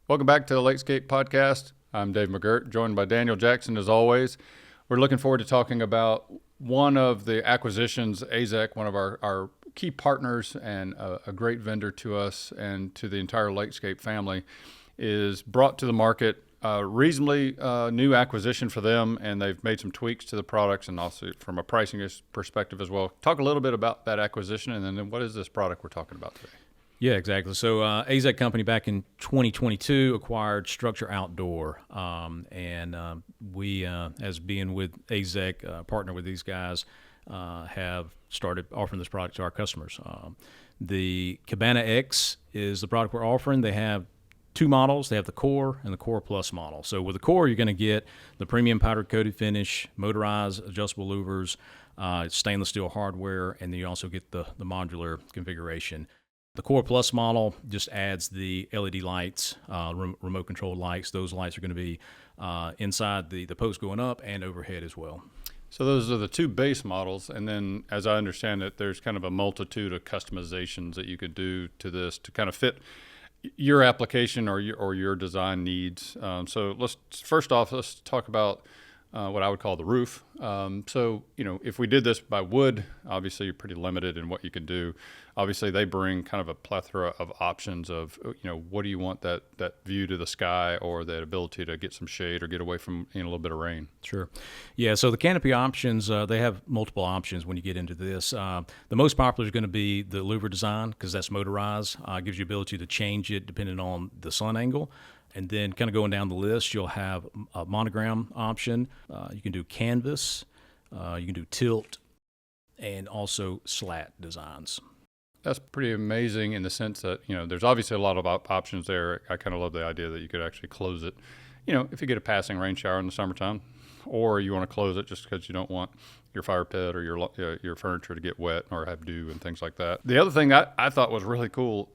Welcome back to the LakeScape podcast. I'm Dave McGirt, joined by Daniel Jackson as always. We're looking forward to talking about one of the acquisitions, AZEK, one of our key partners and a great vendor to us and to the entire LakeScape family, is brought to the market. Reasonably new acquisition for them, and they've made some tweaks to the products and also from a pricing perspective as well. Talk a little bit about that acquisition, and then what is this product we're talking about today? Yeah, exactly. So AZEK Company back in 2022 acquired StruXure Outdoor, and we, as being with AZEK, partner with these guys, have started offering this product to our customers. The Cabana X is the product we're offering. They have two models. They have the Core and the Core Plus model. So with the Core, you're going to get the premium powder coated finish, motorized adjustable louvers, stainless steel hardware, and then you also get the modular configuration. The Core Plus model just adds the LED lights, remote controlled lights. Those lights are going to be inside the post going up and overhead as well. So those are the two base models, and then as I understand it, there's kind of a multitude of customizations that you could do to this to kind of fit your application or your design needs. So let's talk about what I would call the roof. So, if we did this by wood, obviously you're pretty limited in what you can do. Obviously they bring kind of a plethora of options of, what do you want that view to the sky or that ability to get some shade or get away from a little bit of rain. Sure. Yeah. So the Canopy Options, they have multiple options when you get into this. The most popular is going to be the Louvered design because that's motorized. Gives you ability to change it depending on the sun angle. And then kind of going down the list, you'll have a monogram option. You can do canvas, you can do tilt, and also slat designs. That's pretty amazing in the sense that, there's obviously a lot of options there. I kind of love the idea that you could actually close it, if you get a passing rain shower in the summertime, or you want to close it just because you don't want your fire pit or your furniture to get wet or have dew and things like that. The other thing I thought was really cool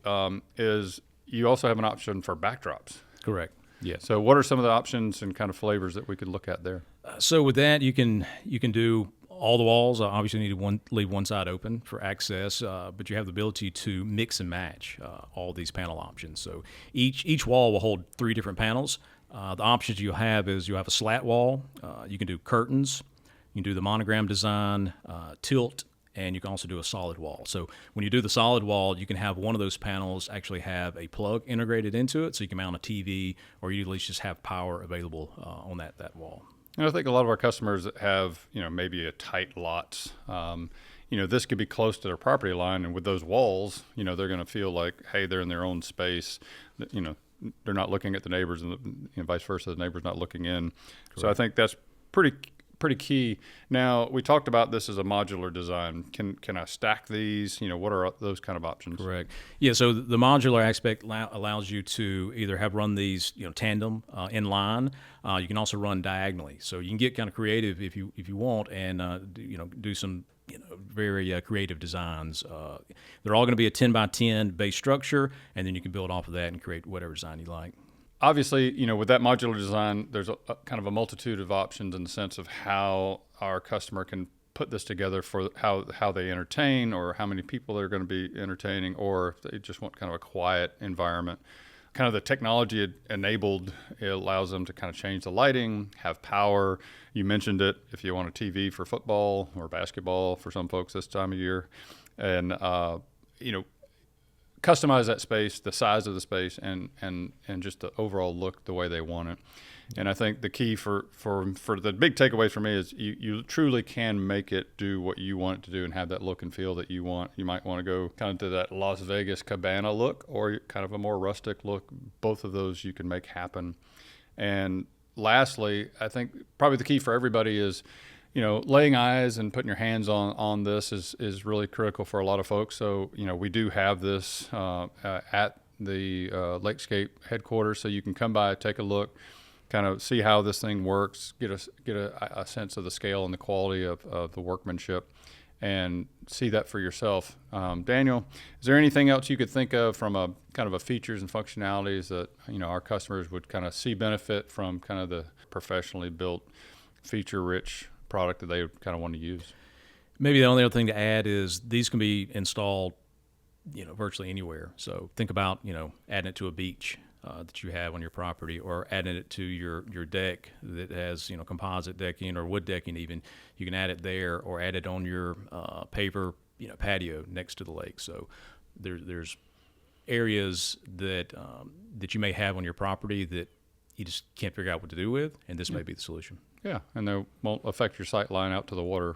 is you also have an option for backdrops. Correct. Yeah. So what are some of the options and kind of flavors that we could look at there? So with that, you can do all the walls. Obviously, you need to leave one side open for access, but you have the ability to mix and match all these panel options. So each wall will hold 3 different panels. The options you'll have is you have a slat wall. You can do curtains. You can do the monogram design, tilt, and you can also do a solid wall. So when you do the solid wall, you can have one of those panels actually have a plug integrated into it, so you can mount a TV, or you at least just have power available on that wall. And I think a lot of our customers that have, maybe a tight lots, this could be close to their property line, and with those walls, they're going to feel like, hey, they're in their own space. They're not looking at the neighbors, and vice versa. The neighbor's not looking in. Correct. So I think that's pretty key. Now, we talked about this as a modular design. Can I stack these? What are those kind of options? Correct. Yeah, so the modular aspect allows you to either run these, tandem in line. You can also run diagonally. So you can get kind of creative if you want and do some very creative designs. They're all going to be a 10 by 10 base structure, and then you can build off of that and create whatever design you like. Obviously, with that modular design, there's a kind of a multitude of options in the sense of how our customer can put this together for how they entertain or how many people they're going to be entertaining, or if they just want kind of a quiet environment. Kind of the technology enabled, it allows them to kind of change the lighting, have power. You mentioned it, if you want a TV for football or basketball for some folks this time of year, and customize that space, the size of the space, and just the overall look the way they want it. And I think the key for the big takeaway for me is you truly can make it do what you want it to do and have that look and feel that you want. You might want to go kind of to that Las Vegas cabana look or kind of a more rustic look. Both of those you can make happen. And lastly, I think probably the key for everybody is, laying eyes and putting your hands on this is really critical for a lot of folks. So, we do have this at the LakeScape headquarters, so you can come by, take a look, kind of see how this thing works, get a sense of the scale and the quality of the workmanship, and see that for yourself. Daniel, is there anything else you could think of from a kind of a features and functionalities that our customers would kind of see benefit from kind of the professionally built, feature-rich product that they would kind of want to use? Maybe the only other thing to add is these can be installed, virtually anywhere. So think about, adding it to a beach. that you have on your property, or adding it to your deck that has, composite decking or wood decking even. You can add it there, or add it on your paver, patio next to the lake. So there's areas that that you may have on your property that you just can't figure out what to do with, and this may be the solution. Yeah, and they won't affect your sight line out to the water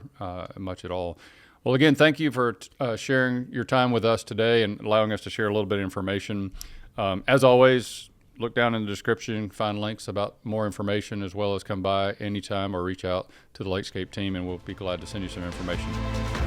much at all. Well, again, thank you for sharing your time with us today and allowing us to share a little bit of information. As always, look down in the description, find links about more information, as well as come by anytime or reach out to the LakeScape team, and we'll be glad to send you some information.